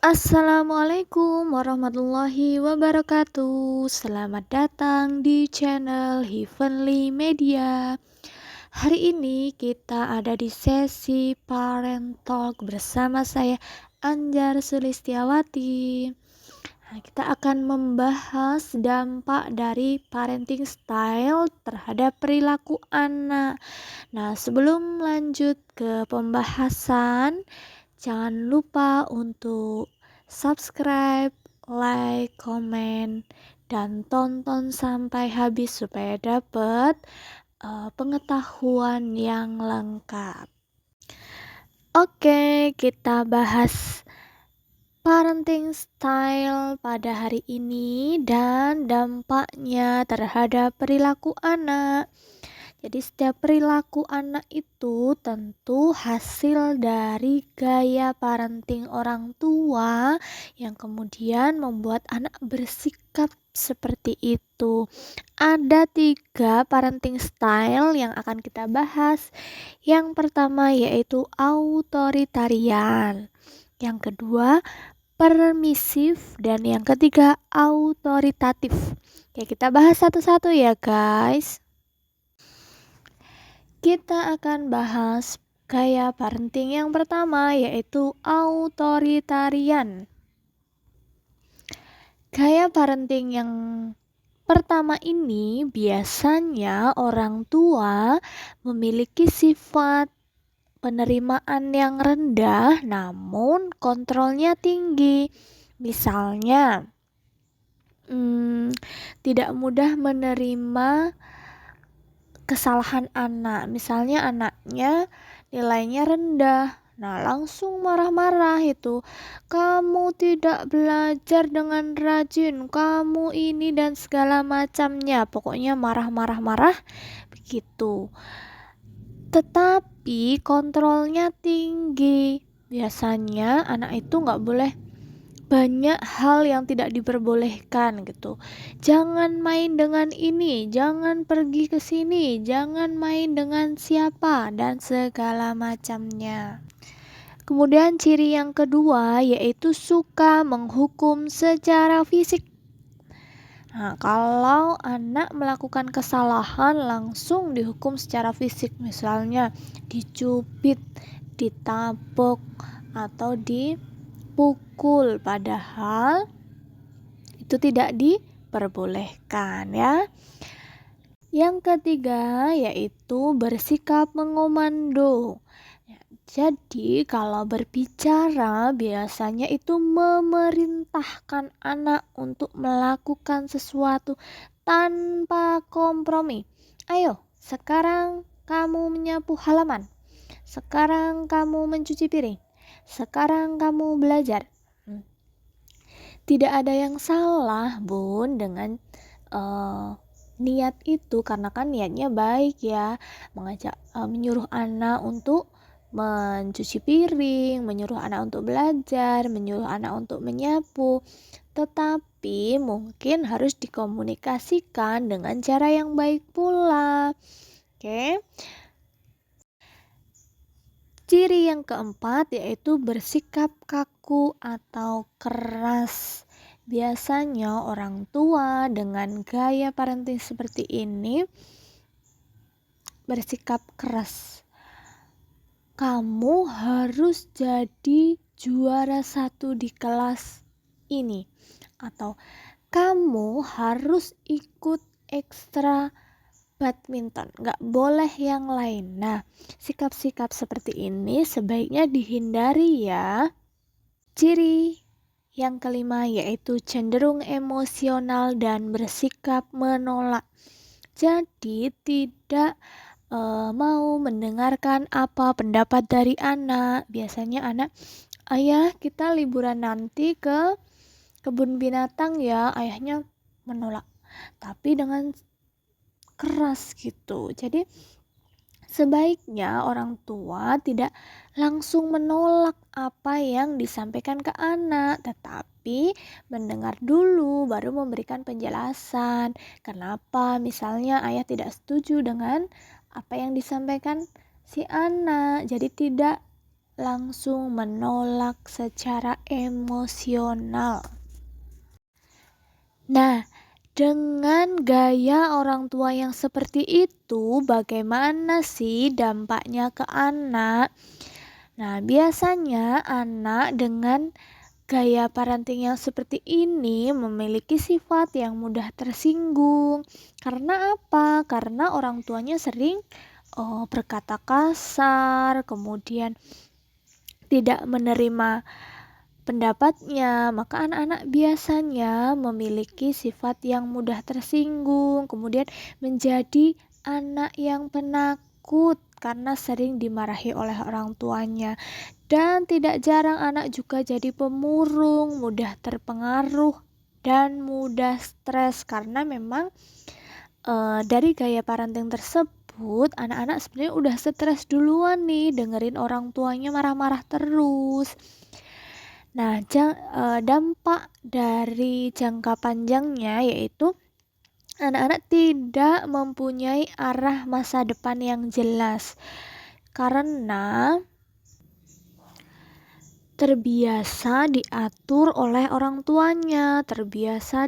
Assalamualaikum warahmatullahi wabarakatuh. Selamat datang di channel Heavenly Media. Hari ini kita ada di sesi Parent Talk bersama saya Anjar Sulistiawati. Kita akan membahas dampak dari parenting style terhadap perilaku anak. Sebelum lanjut ke pembahasan, jangan lupa untuk subscribe, like, komen, dan tonton sampai habis supaya dapat pengetahuan yang lengkap. Oke, kita bahas parenting style pada hari ini dan dampaknya terhadap perilaku anak. Jadi setiap perilaku anak itu tentu hasil dari gaya parenting orang tua yang kemudian membuat anak bersikap seperti itu. Ada 3 parenting style yang akan kita bahas. Yang pertama yaitu authoritarian. Yang kedua permisif, dan yang ketiga autoritatif. Kita bahas satu-satu ya guys. Kita akan bahas gaya parenting yang pertama yaitu authoritarian. Gaya parenting yang pertama ini biasanya orang tua memiliki sifat penerimaan yang rendah namun kontrolnya tinggi. Misalnya, tidak mudah menerima kesalahan anak. Misalnya anaknya nilainya rendah, langsung marah-marah itu. Kamu tidak belajar dengan rajin, kamu ini dan segala macamnya. Pokoknya marah-marah-marah begitu. Tetapi kontrolnya tinggi. Biasanya anak itu nggak boleh banyak hal yang tidak diperbolehkan gitu. Jangan main dengan ini, jangan pergi ke sini, jangan main dengan siapa dan segala macamnya. Kemudian ciri yang kedua yaitu suka menghukum secara fisik. Kalau anak melakukan kesalahan langsung dihukum secara fisik, misalnya dicubit, ditabok, atau dipukul, padahal itu tidak diperbolehkan ya. Yang ketiga yaitu bersikap mengomando. Jadi kalau berbicara biasanya itu memerintahkan anak untuk melakukan sesuatu tanpa kompromi. Ayo, sekarang kamu menyapu halaman. Sekarang kamu mencuci piring. Sekarang kamu belajar. Tidak ada yang salah, Bun, dengan niat itu, karena kan niatnya baik ya, mengajak menyuruh anak untuk mencuci piring, menyuruh anak untuk belajar, menyuruh anak untuk menyapu. Tetapi mungkin harus dikomunikasikan dengan cara yang baik pula. Oke. Ciri yang keempat yaitu bersikap kaku atau keras. Biasanya orang tua dengan gaya parenting seperti ini bersikap keras. Kamu harus jadi juara 1 di kelas ini, atau kamu harus ikut ekstra badminton, gak boleh yang lain. Sikap-sikap seperti ini sebaiknya dihindari ya. Ciri yang kelima yaitu cenderung emosional dan bersikap menolak. Jadi tidak mau mendengarkan apa pendapat dari anak. Biasanya anak, ayah kita liburan nanti ke kebun binatang ya. Ayahnya menolak, tapi dengan keras gitu. Jadi sebaiknya orang tua tidak langsung menolak apa yang disampaikan ke anak, tetapi mendengar dulu baru memberikan penjelasan. Kenapa misalnya ayah tidak setuju dengan apa yang disampaikan si anak. Jadi tidak langsung menolak secara emosional. Nah, dengan gaya orang tua yang seperti itu, bagaimana sih dampaknya ke anak? Nah, biasanya anak dengan gaya parenting yang seperti ini memiliki sifat yang mudah tersinggung. Karena apa? Karena orang tuanya sering berkata kasar, kemudian tidak menerima pendapatnya, maka anak-anak biasanya memiliki sifat yang mudah tersinggung, kemudian menjadi anak yang penakut karena sering dimarahi oleh orang tuanya. Dan tidak jarang anak juga jadi pemurung, mudah terpengaruh dan mudah stres karena memang dari gaya parenting tersebut anak-anak sebenarnya udah stres duluan nih dengerin orang tuanya marah-marah terus. Nah, dampak dari jangka panjangnya yaitu anak-anak tidak mempunyai arah masa depan yang jelas karena terbiasa diatur oleh orang tuanya, terbiasa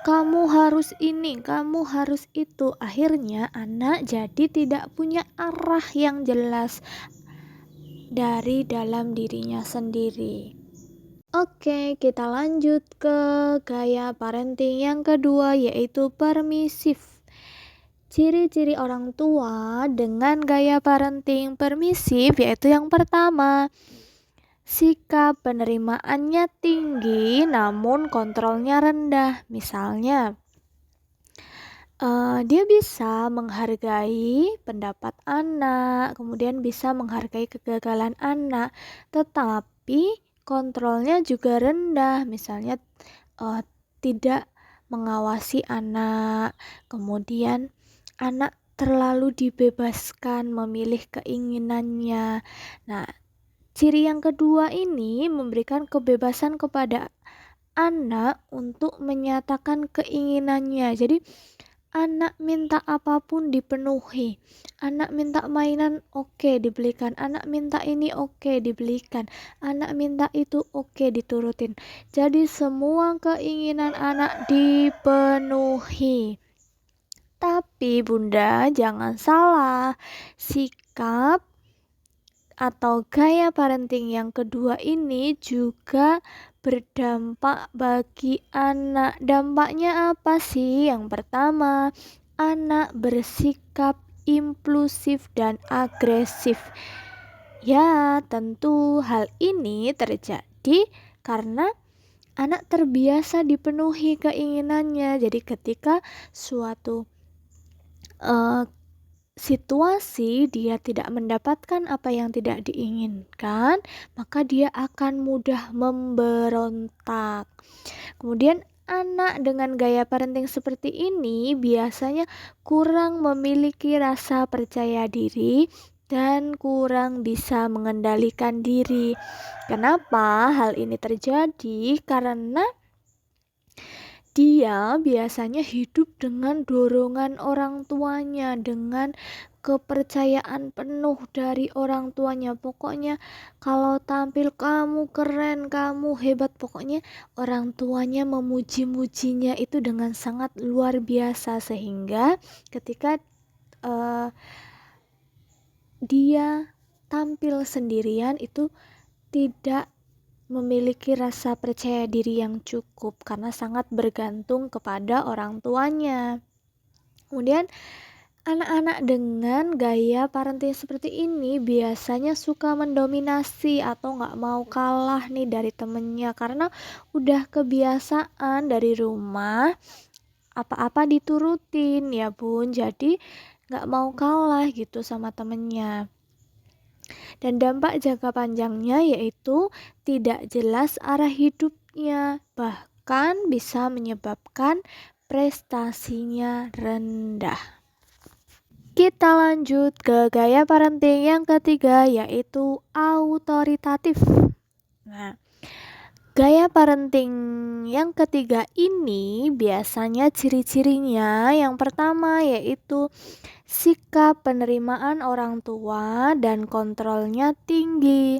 kamu harus ini, kamu harus itu. Akhirnya anak jadi tidak punya arah yang jelas dari dalam dirinya sendiri. Oke, kita lanjut ke gaya parenting yang kedua yaitu permisif. Ciri-ciri orang tua dengan gaya parenting permisif yaitu yang pertama, sikap penerimaannya tinggi namun kontrolnya rendah. Misalnya, dia bisa menghargai pendapat anak, kemudian bisa menghargai kegagalan anak, tetapi kontrolnya juga rendah. Misalnya tidak mengawasi anak, kemudian anak terlalu dibebaskan memilih keinginannya. Nah, ciri yang kedua ini memberikan kebebasan kepada anak untuk menyatakan keinginannya. Jadi anak minta apapun dipenuhi, anak minta mainan oke dibelikan, anak minta ini oke dibelikan, anak minta itu oke diturutin. Jadi semua keinginan anak dipenuhi. Tapi Bunda jangan salah, sikap atau gaya parenting yang kedua ini juga berdampak bagi anak. Dampaknya apa sih? Yang pertama, anak bersikap impulsif dan agresif. Ya, tentu hal ini terjadi karena anak terbiasa dipenuhi keinginannya. Jadi ketika suatu situasi dia tidak mendapatkan apa yang tidak diinginkan, maka dia akan mudah memberontak. Kemudian anak dengan gaya parenting seperti ini biasanya kurang memiliki rasa percaya diri dan kurang bisa mengendalikan diri. Kenapa hal ini terjadi? Karena dia biasanya hidup dengan dorongan orang tuanya, dengan kepercayaan penuh dari orang tuanya. Pokoknya kalau tampil kamu keren, kamu hebat. Pokoknya orang tuanya memuji-mujinya itu dengan sangat luar biasa, sehingga ketika dia tampil sendirian itu tidak memiliki rasa percaya diri yang cukup karena sangat bergantung kepada orang tuanya. Kemudian anak-anak dengan gaya parenting seperti ini biasanya suka mendominasi atau nggak mau kalah nih dari temennya karena udah kebiasaan dari rumah apa-apa diturutin ya bun, jadi nggak mau kalah gitu sama temennya. Dan dampak jangka panjangnya yaitu tidak jelas arah hidupnya, bahkan bisa menyebabkan prestasinya rendah. Kita lanjut ke gaya parenting yang ketiga yaitu autoritatif. Nah, gaya parenting yang ketiga ini biasanya ciri-cirinya yang pertama yaitu sikap penerimaan orang tua dan kontrolnya tinggi.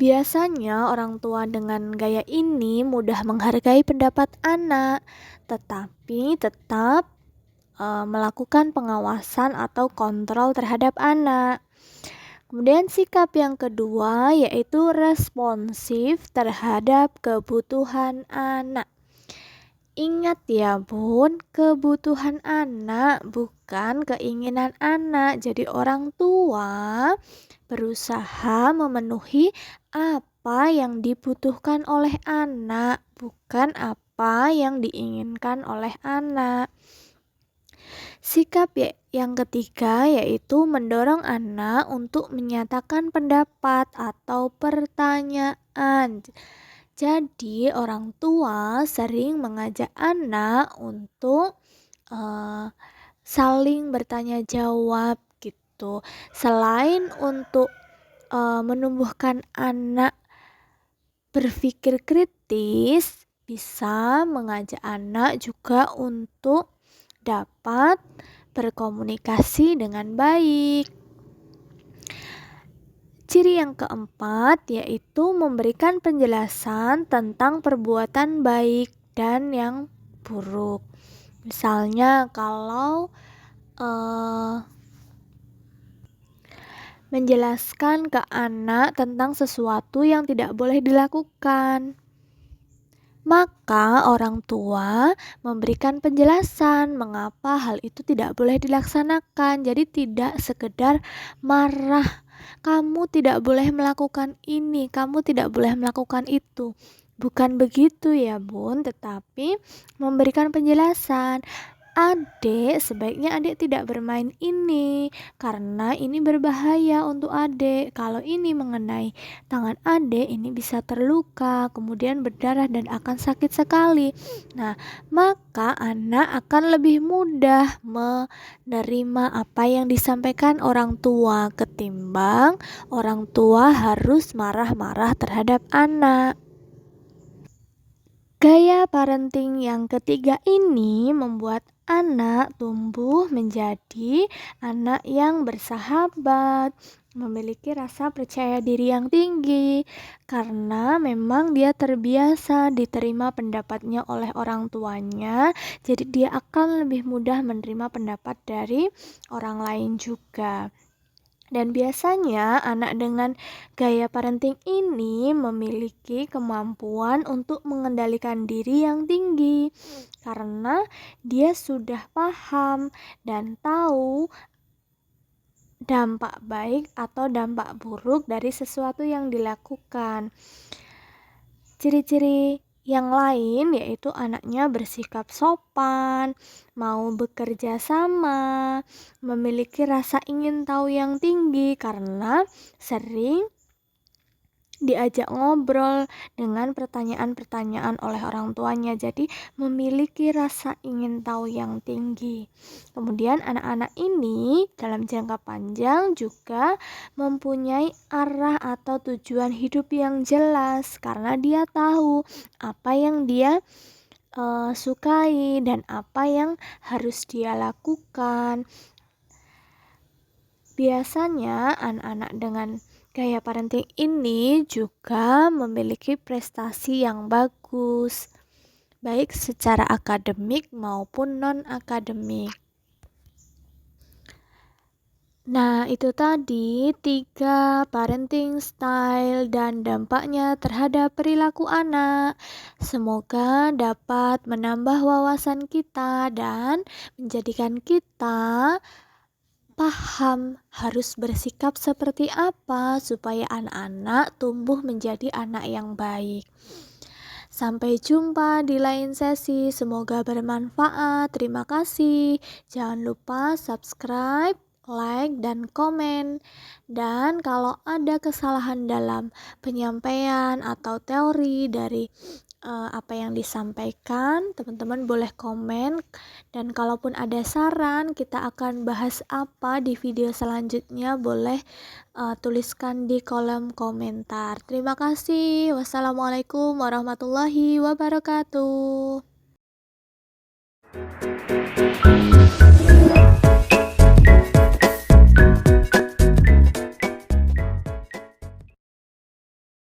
Biasanya orang tua dengan gaya ini mudah menghargai pendapat anak, tetapi tetap melakukan pengawasan atau kontrol terhadap anak. Kemudian sikap yang kedua yaitu responsif terhadap kebutuhan anak. Ingat ya bun, kebutuhan anak bukan keinginan anak. Jadi orang tua berusaha memenuhi apa yang dibutuhkan oleh anak, bukan apa yang diinginkan oleh anak. Sikap yang ketiga yaitu mendorong anak untuk menyatakan pendapat atau pertanyaan. Jadi orang tua sering mengajak anak untuk saling bertanya jawab gitu. Selain untuk menumbuhkan anak berpikir kritis, bisa mengajak anak juga untuk dapat berkomunikasi dengan baik. Ciri yang keempat yaitu memberikan penjelasan tentang perbuatan baik dan yang buruk. Misalnya kalau menjelaskan ke anak tentang sesuatu yang tidak boleh dilakukan, maka orang tua memberikan penjelasan mengapa hal itu tidak boleh dilaksanakan. Jadi tidak sekedar marah, kamu tidak boleh melakukan ini, kamu tidak boleh melakukan itu. Bukan begitu ya bun, tetapi memberikan penjelasan. Adik, sebaiknya adik tidak bermain ini karena ini berbahaya untuk adik. Kalau ini mengenai tangan adik, ini bisa terluka, kemudian berdarah dan akan sakit sekali. Nah, maka anak akan lebih mudah menerima apa yang disampaikan orang tua ketimbang orang tua harus marah-marah terhadap anak. Gaya parenting yang ketiga ini membuat anak tumbuh menjadi anak yang bersahabat, memiliki rasa percaya diri yang tinggi, karena memang dia terbiasa diterima pendapatnya oleh orang tuanya, jadi dia akan lebih mudah menerima pendapat dari orang lain juga. Dan biasanya anak dengan gaya parenting ini memiliki kemampuan untuk mengendalikan diri yang tinggi karena dia sudah paham dan tahu dampak baik atau dampak buruk dari sesuatu yang dilakukan. Ciri-ciri yang lain yaitu anaknya bersikap sopan, mau bekerja sama, memiliki rasa ingin tahu yang tinggi karena sering diajak ngobrol dengan pertanyaan-pertanyaan oleh orang tuanya, jadi memiliki rasa ingin tahu yang tinggi. Kemudian anak-anak ini dalam jangka panjang juga mempunyai arah atau tujuan hidup yang jelas karena dia tahu apa yang dia sukai dan apa yang harus dia lakukan. Biasanya anak-anak dengan gaya parenting ini juga memiliki prestasi yang bagus, baik secara akademik maupun non-akademik. Nah, itu tadi 3 parenting style dan dampaknya terhadap perilaku anak. Semoga dapat menambah wawasan kita dan menjadikan kita paham harus bersikap seperti apa supaya anak-anak tumbuh menjadi anak yang baik. Sampai jumpa di lain sesi, semoga bermanfaat. Terima kasih. Jangan lupa subscribe, like, dan komen. Dan kalau ada kesalahan dalam penyampaian atau teori dari apa yang disampaikan, teman-teman boleh komen. Dan kalaupun ada saran kita akan bahas apa di video selanjutnya, boleh tuliskan di kolom komentar. Terima kasih. Wassalamualaikum warahmatullahi wabarakatuh.